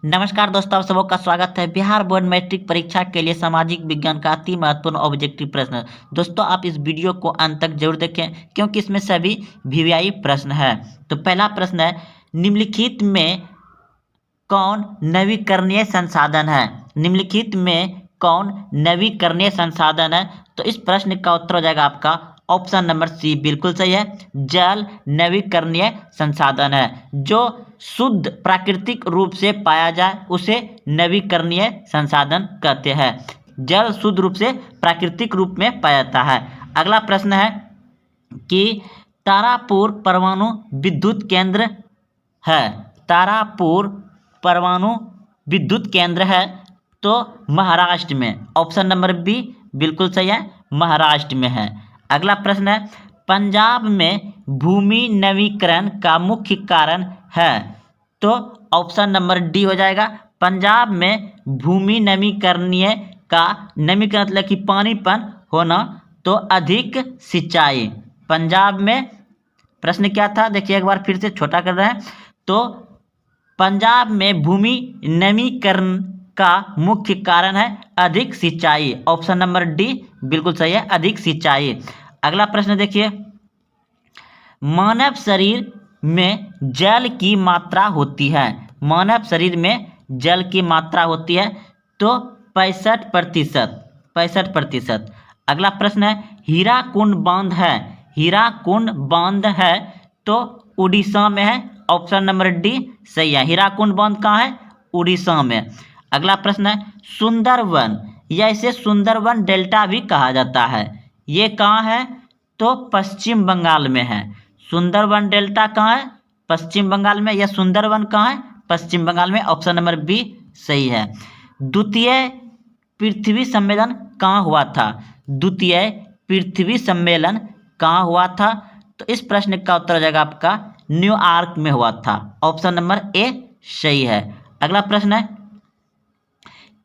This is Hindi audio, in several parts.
नमस्कार दोस्तों, आप सबों का स्वागत है। बिहार बोर्ड मैट्रिक परीक्षा के लिए सामाजिक विज्ञान का अति महत्वपूर्ण ऑब्जेक्टिव प्रश्न। दोस्तों, आप इस वीडियो को अंत तक जरूर देखें क्योंकि इसमें सभी वीवीआई प्रश्न है। तो पहला प्रश्न है, निम्नलिखित में कौन नवीकरणीय संसाधन है? निम्नलिखित में कौन नवीकरणीय संसाधन है? तो इस प्रश्न का उत्तर हो जाएगा आपका ऑप्शन नंबर सी, बिल्कुल सही है। जल नवीकरणीय संसाधन है। जो शुद्ध प्राकृतिक रूप से पाया जाए उसे नवीकरणीय संसाधन कहते हैं। जल शुद्ध रूप से प्राकृतिक रूप में पाया जाता है। अगला प्रश्न है कि तारापुर परमाणु विद्युत केंद्र है। तारापुर परमाणु विद्युत केंद्र है तो महाराष्ट्र में। ऑप्शन नंबर बी बिल्कुल सही है, महाराष्ट्र में है। अगला प्रश्न है, पंजाब में भूमि नवीकरण का मुख्य कारण है। तो ऑप्शन नंबर डी हो जाएगा। पंजाब में भूमि नवीकरणीय का नवीकरण मतलब कि पानीपन होना, तो अधिक सिंचाई। पंजाब में प्रश्न क्या था देखिए, एक बार फिर से छोटा कर रहे हैं। तो पंजाब में भूमि नवीकरण का मुख्य कारण है अधिक सिंचाई। ऑप्शन नंबर डी बिल्कुल सही है, अधिक सिंचाई। अगला प्रश्न देखिए, मानव शरीर में जल की मात्रा होती है। मानव शरीर में जल की मात्रा होती है तो 65%। अगला प्रश्न है, हीराकुंड बांध है। हीराकुंड बांध है तो उड़ीसा में है। ऑप्शन नंबर डी सही है। हीराकुंड बांध कहाँ है? उड़ीसा में। अगला प्रश्न है, सुंदरवन या इसे सुंदरवन डेल्टा भी कहा जाता है, ये कहाँ है? तो पश्चिम बंगाल में है। सुंदरवन डेल्टा कहाँ है? पश्चिम बंगाल में। या सुंदरवन कहाँ है? पश्चिम बंगाल में। ऑप्शन नंबर बी सही है। द्वितीय पृथ्वी सम्मेलन कहाँ हुआ था? द्वितीय पृथ्वी सम्मेलन कहाँ हुआ था? तो इस प्रश्न का उत्तर हो जाएगा आपका न्यूयॉर्क में हुआ था। ऑप्शन नंबर ए सही है। अगला प्रश्न है,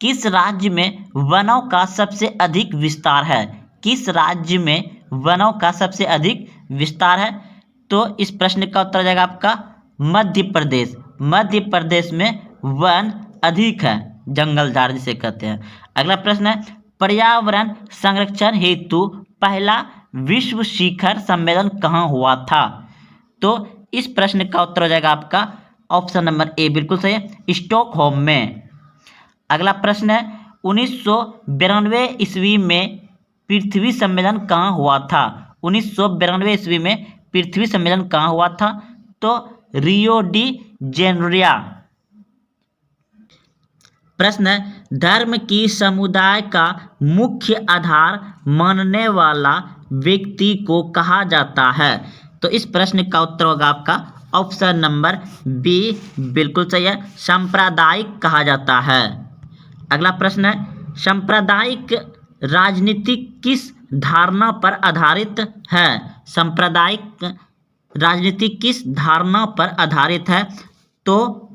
किस राज्य में वनों का सबसे अधिक विस्तार है? किस राज्य में वनों का सबसे अधिक विस्तार है? तो इस प्रश्न का उत्तर हो जाएगा आपका मध्य प्रदेश। मध्य प्रदेश में वन अधिक है, जंगल झाड़ जिसे कहते हैं। अगला प्रश्न है, पर्यावरण संरक्षण हेतु पहला विश्व शिखर सम्मेलन कहाँ हुआ था? तो इस प्रश्न का उत्तर हो जाएगा आपका ऑप्शन नंबर ए बिल्कुल सही है, स्टॉकहोम में। अगला प्रश्न है, 1992 ईस्वी में पृथ्वी सम्मेलन कहाँ हुआ था? 1992 ईस्वी में पृथ्वी सम्मेलन कहाँ हुआ था? तो रियो डी जेनेरियो। प्रश्न है, धर्म की समुदाय का मुख्य आधार मानने वाला व्यक्ति को कहा जाता है? तो इस प्रश्न का उत्तर होगा आपका ऑप्शन नंबर बी बिल्कुल सही है, सांप्रदायिक कहा जाता है। अगला प्रश्न है, सांप्रदायिक राजनीति किस धारणा पर आधारित है? सांप्रदायिक राजनीति किस धारणा पर आधारित है? तो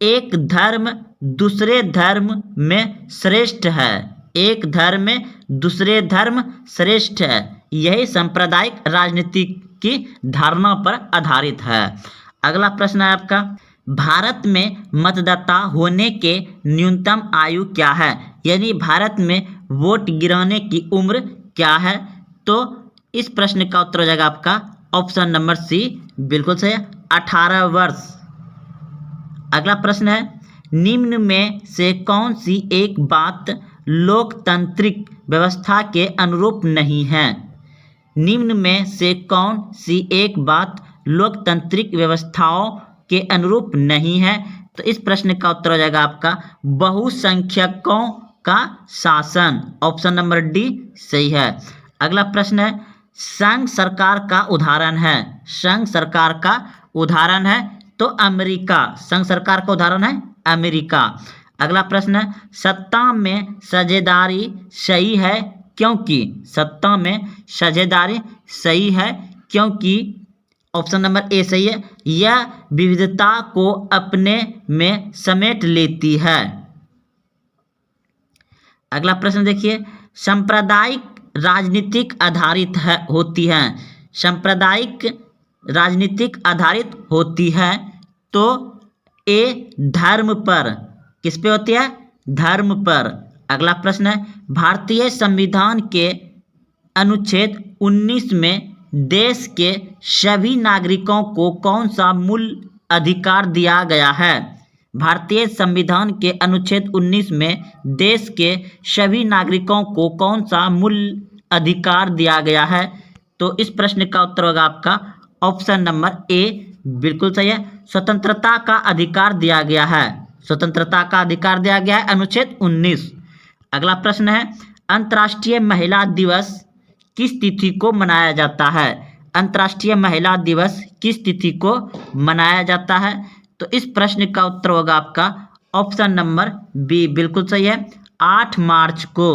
एक धर्म दूसरे धर्म में श्रेष्ठ है। एक धर्म में दूसरे धर्म श्रेष्ठ है, यही सांप्रदायिक राजनीति की धारणा पर आधारित है। अगला प्रश्न है आपका, भारत में मतदाता होने के न्यूनतम आयु क्या है? यानी भारत में वोट गिराने की उम्र क्या है? तो इस प्रश्न का उत्तर हो जाएगा आपका ऑप्शन नंबर सी बिल्कुल सही है, 18 वर्ष। अगला प्रश्न है, निम्न में से कौन सी एक बात लोकतांत्रिक व्यवस्था के अनुरूप नहीं है? निम्न में से कौन सी एक बात लोकतांत्रिक व्यवस्थाओं के अनुरूप नहीं है? तो इस प्रश्न का उत्तर हो जाएगा आपका बहुसंख्यकों का शासन। ऑप्शन नंबर डी सही है। अगला प्रश्न है, संघ सरकार का उदाहरण है। संघ सरकार का उदाहरण है तो अमेरिका। संघ सरकार का उदाहरण है अमेरिका। अगला प्रश्न है, सत्ता में साझेदारी सही है क्योंकि? सत्ता में साझेदारी सही है क्योंकि ऑप्शन नंबर ए सही है, यह विविधता को अपने में समेट लेती है। अगला प्रश्न देखिए, सांप्रदायिक राजनीतिक आधारित होती है। सांप्रदायिक राजनीतिक आधारित होती है तो ए धर्म पर किस पे होती है? धर्म पर। अगला प्रश्न है, भारतीय संविधान के अनुच्छेद 19 में देश के सभी नागरिकों को कौन सा मूल अधिकार दिया गया है? भारतीय संविधान के अनुच्छेद 19 में देश के सभी नागरिकों को कौन सा मूल अधिकार दिया गया है? तो इस प्रश्न का उत्तर होगा आपका ऑप्शन नंबर ए, बिल्कुल सही है। स्वतंत्रता का अधिकार दिया गया है। स्वतंत्रता का अधिकार दिया गया है अनुच्छेद 19। अगला प्रश्न है, अंतर्राष्ट्रीय महिला दिवस किस तिथि को मनाया जाता है? अंतर्राष्ट्रीय महिला दिवस किस तिथि को मनाया जाता है? तो इस प्रश्न का उत्तर होगा आपका ऑप्शन नंबर बी, बिल्कुल सही है, 8 मार्च को।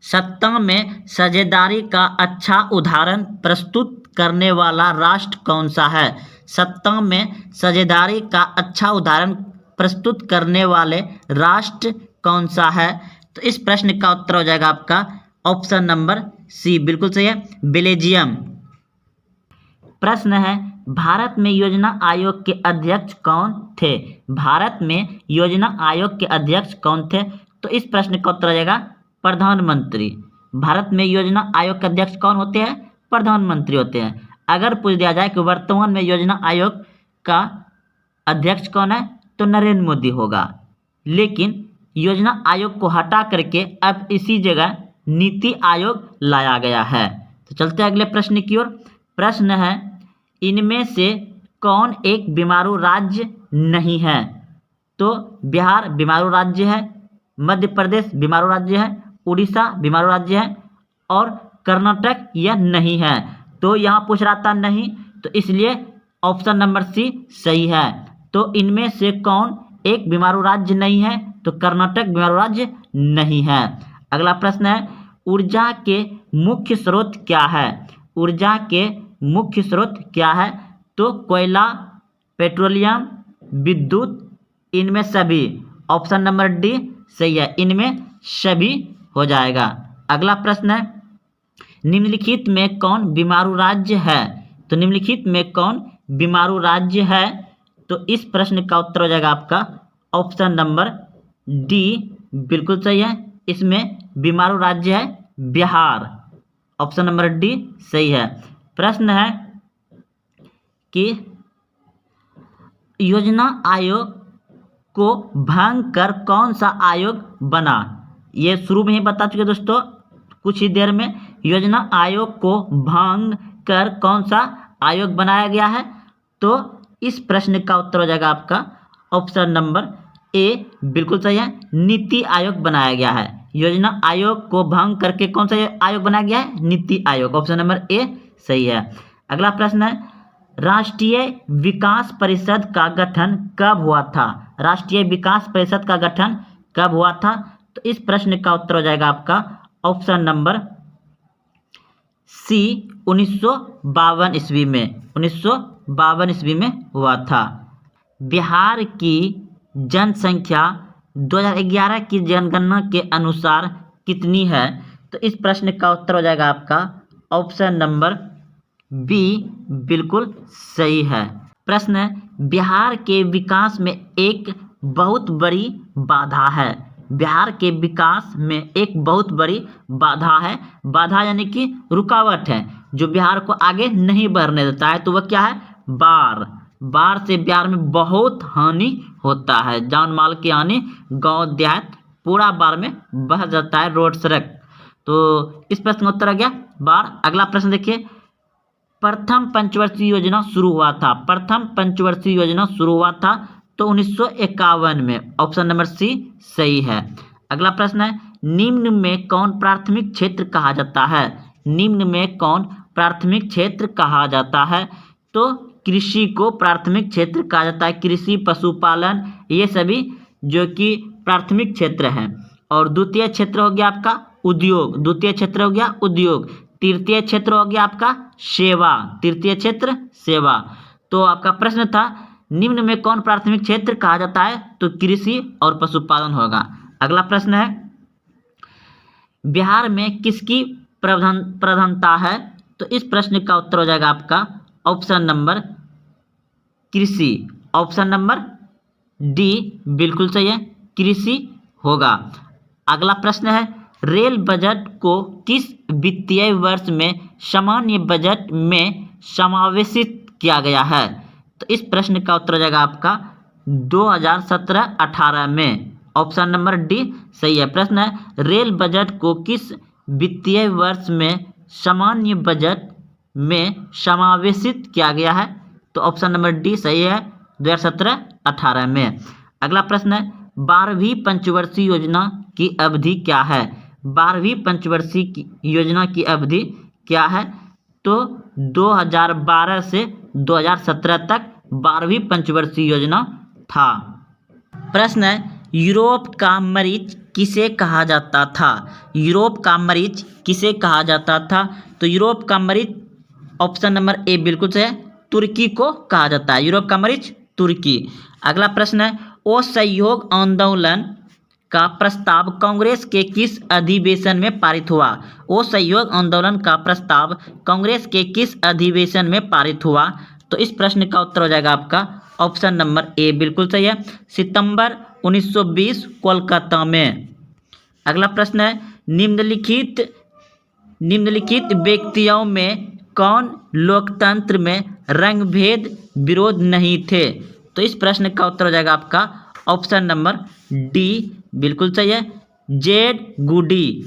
सत्ता में साझेदारी का अच्छा उदाहरण प्रस्तुत करने वाला राष्ट्र कौन सा है? सत्ता में साझेदारी का अच्छा उदाहरण प्रस्तुत करने वाले राष्ट्र कौन सा है? तो इस प्रश्न का उत्तर हो जाएगा आपका ऑप्शन नंबर सी, बिल्कुल सही है, बेल्जियम। प्रश्न है, भारत में योजना आयोग के अध्यक्ष कौन थे? भारत में योजना आयोग के अध्यक्ष कौन थे? तो इस प्रश्न का उत्तर हो जाएगा प्रधानमंत्री। भारत में योजना आयोग के अध्यक्ष कौन होते हैं? प्रधानमंत्री होते हैं। अगर पूछ दिया जाए कि वर्तमान में योजना आयोग का अध्यक्ष कौन है, तो नरेंद्र मोदी होगा। लेकिन योजना आयोग को हटा करके अब इसी जगह नीति आयोग लाया गया है। तो चलते हैं अगले प्रश्न की ओर। प्रश्न है, इनमें से कौन एक बीमारू राज्य नहीं है? तो बिहार बीमारू राज्य है, मध्य प्रदेश बीमारू राज्य है, उड़ीसा बीमारू राज्य है और कर्नाटक यह नहीं है। तो यहाँ पूछ रहा था नहीं, तो इसलिए ऑप्शन नंबर सी सही है। तो इनमें से कौन एक बीमारू राज्य नहीं है? तो कर्नाटक बीमारू राज्य नहीं है। अगला प्रश्न है, ऊर्जा के मुख्य स्रोत क्या है? ऊर्जा के मुख्य स्रोत क्या है? तो कोयला, पेट्रोलियम, विद्युत, इनमें सभी। ऑप्शन नंबर डी सही है, इनमें सभी हो जाएगा। अगला प्रश्न है, निम्नलिखित में कौन बीमारू राज्य है? तो निम्नलिखित में कौन बीमारू राज्य है? तो इस प्रश्न का उत्तर हो जाएगा आपका ऑप्शन नंबर डी, बिल्कुल सही है, इसमें बीमारू राज्य है बिहार। ऑप्शन नंबर डी सही है। प्रश्न है कि योजना आयोग को भंग कर कौन सा आयोग बना? ये शुरू में ही बता चुके दोस्तों, कुछ ही देर में। योजना आयोग को भंग कर कौन सा आयोग बनाया गया है? तो इस प्रश्न का उत्तर हो जाएगा आपका ऑप्शन नंबर ए, बिल्कुल सही है, नीति आयोग बनाया गया है। योजना आयोग को भंग करके कौन सा आयोग बनाया गया है? NITI Aayog. Option number A सही है। अगला प्रश्न है, राष्ट्रीय विकास परिषद का गठन कब हुआ था? राष्ट्रीय विकास परिषद का गठन कब हुआ था? तो इस प्रश्न का उत्तर हो जाएगा आपका ऑप्शन नंबर सी, 1952 ईस्वी में। 1952 ईस्वी में हुआ था। बिहार की जनसंख्या 2011 की जनगणना के अनुसार कितनी है? तो इस प्रश्न का उत्तर हो जाएगा आपका ऑप्शन नंबर बी, बिल्कुल सही है। प्रश्न है, बिहार के विकास में एक बहुत बड़ी बाधा है। बिहार के विकास में एक बहुत बड़ी बाधा है। बाधा यानी कि रुकावट है, जो बिहार को आगे नहीं बढ़ने देता है। तो वह क्या है? बाढ़। बाढ़ से बिहार में बहुत हानि होता है, जान माल की हानि, गांव देहात पूरा बाढ़ में बह जाता है, रोड सड़क। तो इस प्रश्न का उत्तर आ गया बाढ़। अगला प्रश्न देखिए, प्रथम पंचवर्षीय योजना शुरू हुआ था। प्रथम पंचवर्षीय योजना शुरू हुआ था तो 1951 में। ऑप्शन नंबर सी सही है। अगला प्रश्न है, निम्न में कौन प्राथमिक क्षेत्र कहा जाता है? निम्न में कौन प्राथमिक क्षेत्र कहा जाता है? तो कृषि को प्राथमिक क्षेत्र कहा जाता है। कृषि, पशुपालन, ये सभी जो कि प्राथमिक क्षेत्र हैं। और द्वितीय क्षेत्र हो गया आपका उद्योग। द्वितीय क्षेत्र हो गया उद्योग। तृतीय क्षेत्र हो गया आपका सेवा। तृतीय क्षेत्र सेवा। तो आपका प्रश्न था, निम्न में कौन प्राथमिक क्षेत्र कहा जाता है? तो कृषि और पशुपालन होगा। अगला प्रश्न है, बिहार में किसकी प्रधानता है? तो इस प्रश्न का उत्तर हो जाएगा आपका ऑप्शन नंबर कृषि। ऑप्शन नंबर डी बिल्कुल सही है, कृषि होगा। अगला प्रश्न है, रेल बजट को किस वित्तीय वर्ष में सामान्य बजट में समावेशित किया गया है? तो इस प्रश्न का उत्तर हो जाएगा आपका 2017-18 में। ऑप्शन नंबर डी सही है। प्रश्न है, रेल बजट को किस वित्तीय वर्ष में सामान्य बजट में समावेशित किया गया है? तो ऑप्शन नंबर डी सही है, 2017-18 में। अगला प्रश्न है, 12वीं पंचवर्षीय योजना की अवधि क्या है? 12वीं पंचवर्षीय योजना की अवधि क्या है? तो 2012 से 2017 तक 12वीं पंचवर्षीय योजना था। प्रश्न है, यूरोप का मरीच किसे कहा जाता था? यूरोप का मरीच किसे कहा जाता था? तो यूरोप का मरीच ऑप्शन नंबर ए बिल्कुल सही है, तुर्की को कहा जाता है। यूरोप का मरीच तुर्की। अगला प्रश्न है, असहयोग आंदोलन का प्रस्ताव कांग्रेस के किस अधिवेशन में पारित हुआ? असहयोग आंदोलन का प्रस्ताव कांग्रेस के किस अधिवेशन में पारित हुआ? तो इस प्रश्न का उत्तर हो जाएगा आपका ऑप्शन नंबर ए बिल्कुल सही है, सितंबर 1920 कोलकाता में। अगला प्रश्न है, निम्नलिखित व्यक्तियों में कौन लोकतंत्र में रंगभेद विरोध नहीं थे? तो इस प्रश्न का उत्तर हो जाएगा आपका ऑप्शन नंबर डी बिल्कुल सही है, जेड गुडी।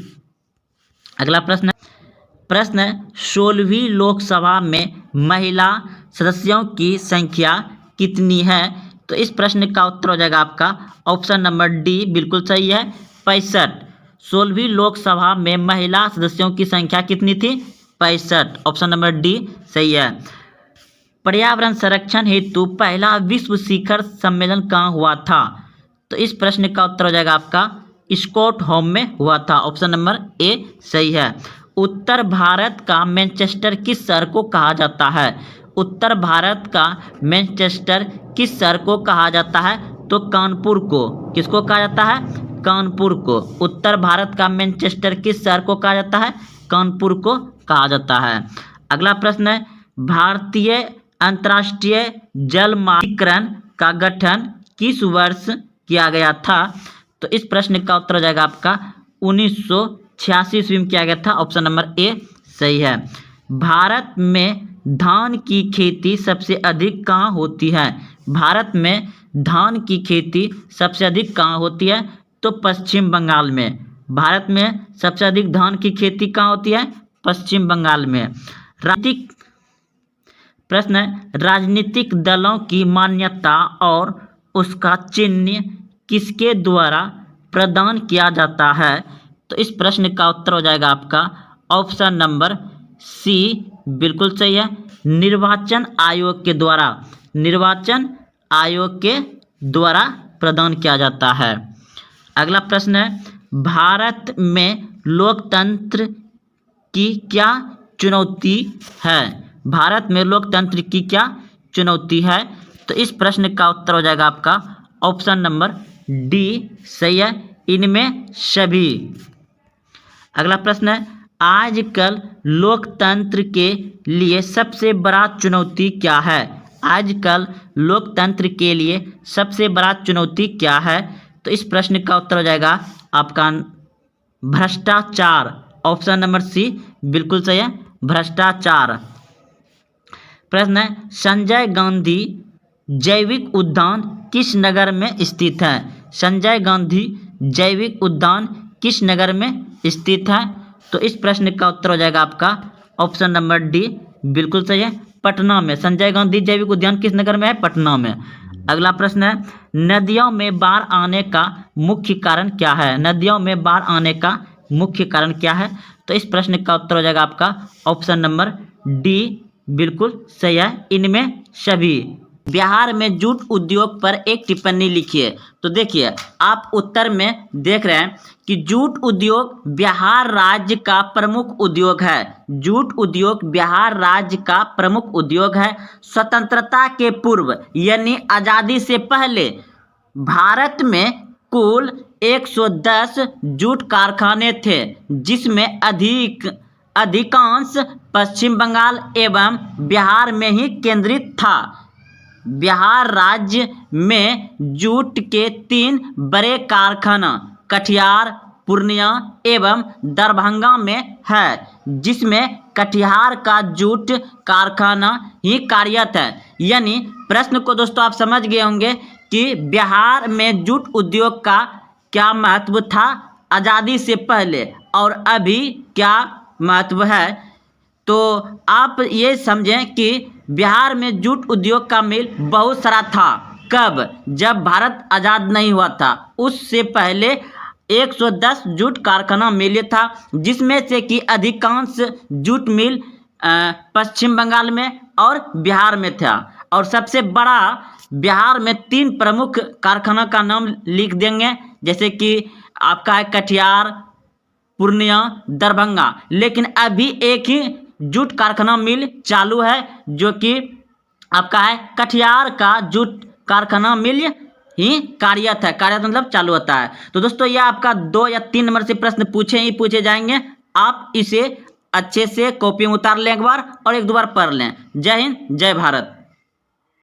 अगला प्रश्न है, 16वीं लोकसभा में महिला सदस्यों की संख्या कितनी है? तो इस प्रश्न का उत्तर हो जाएगा आपका ऑप्शन नंबर डी बिल्कुल सही है, 65। 16वीं लोकसभा में महिला सदस्यों की संख्या कितनी थी? 65। ऑप्शन नंबर डी सही है। पर्यावरण संरक्षण हेतु पहला विश्व शिखर सम्मेलन कहाँ हुआ था? तो इस प्रश्न का उत्तर हो जाएगा आपका स्टॉकहोम में हुआ था। ऑप्शन नंबर ए सही है। उत्तर भारत का मैनचेस्टर किस शहर को कहा जाता है? उत्तर भारत का मैनचेस्टर किस शहर को कहा जाता है? तो कानपुर को। किसको कहा जाता है? कानपुर को। उत्तर भारत का मैनचेस्टर किस शहर को कहा जाता है? कानपुर को कहा जाता है। अगला प्रश्न है, भारतीय अंतर्राष्ट्रीय जल मानकीकरण का गठन किस वर्ष किया गया था? तो इस प्रश्न का उत्तर हो जाएगा आपका 1986 ईस्वी में किया गया था। ऑप्शन नंबर ए सही है। भारत में धान की खेती सबसे अधिक कहाँ होती है? भारत में धान की खेती सबसे अधिक कहाँ होती है? तो पश्चिम बंगाल में। भारत में सबसे अधिक धान की खेती कहाँ होती है? पश्चिम बंगाल में। राजनीतिक प्रश्न है, राजनीतिक दलों की मान्यता और उसका चिन्ह किसके द्वारा प्रदान किया जाता है? तो इस प्रश्न का उत्तर हो जाएगा आपका ऑप्शन नंबर सी बिल्कुल सही है, निर्वाचन आयोग के द्वारा। निर्वाचन आयोग के द्वारा प्रदान किया जाता है। अगला प्रश्न है, भारत में लोकतंत्र की क्या चुनौती है? भारत में लोकतंत्र की क्या चुनौती है? तो इस प्रश्न का उत्तर हो जाएगा आपका ऑप्शन नंबर डी सही है, इनमें सभी। अगला प्रश्न है, आजकल लोकतंत्र के लिए सबसे बड़ा चुनौती क्या है? आजकल लोकतंत्र के लिए सबसे बड़ा चुनौती क्या है? तो इस प्रश्न का उत्तर हो जाएगा आपका भ्रष्टाचार। ऑप्शन नंबर सी बिल्कुल सही है, भ्रष्टाचार। प्रश्न है, संजय गांधी जैविक उद्यान किस नगर में स्थित है? संजय गांधी जैविक उद्यान किस नगर में स्थित है? तो इस प्रश्न का उत्तर हो जाएगा आपका ऑप्शन नंबर डी बिल्कुल सही है, पटना में। संजय गांधी जैविक उद्यान किस नगर में है? पटना में। अगला प्रश्न है, नदियों में बाढ़ आने का मुख्य कारण क्या है? नदियों में बाढ़ आने का मुख्य कारण क्या है? तो इस प्रश्न का उत्तर हो जाएगा आपका ऑप्शन नंबर डी बिल्कुल सही है, इनमें सभी। बिहार में जूट उद्योग पर एक टिप्पणी लिखिए। तो देखिए, आप उत्तर में देख रहे हैं कि जूट उद्योग बिहार राज्य का प्रमुख उद्योग है। जूट उद्योग बिहार राज्य का प्रमुख उद्योग है। स्वतंत्रता के पूर्व यानी आज़ादी से पहले भारत में कुल 110 जूट कारखाने थे, जिसमें अधिकांश पश्चिम बंगाल एवं बिहार में ही केंद्रित था। बिहार राज्य में जूट के 3 बड़े कारखाना कटिहार, पूर्णिया एवं दरभंगा में है, जिसमें कटिहार का जूट कारखाना ही कार्यरत है। यानी प्रश्न को दोस्तों आप समझ गए होंगे कि बिहार में जूट उद्योग का क्या महत्व था आज़ादी से पहले और अभी क्या महत्व है। तो आप ये समझें कि बिहार में जूट उद्योग का मिल बहुत सारा था। कब? जब भारत आज़ाद नहीं हुआ था, उससे पहले 110 जूट कारखाना मिल था, जिसमें से कि अधिकांश जूट मिल पश्चिम बंगाल में और बिहार में था। और सबसे बड़ा बिहार में 3 प्रमुख कारखाना का नाम लिख देंगे, जैसे कि आपका है कटिहार, पूर्णिया, दरभंगा। लेकिन अभी एक ही जूट कारखाना मिल चालू है, जो कि आपका है कटिहार का जूट कारखाना मिल ही कार्यरत है। कार्यरत मतलब चालू होता है। तो दोस्तों ये आपका 2 या 3 नंबर से प्रश्न पूछे जाएंगे। आप इसे अच्छे से कॉपी में उतार लें एक बार और 1-2 बार पढ़ लें। जय हिंद, जय भारत।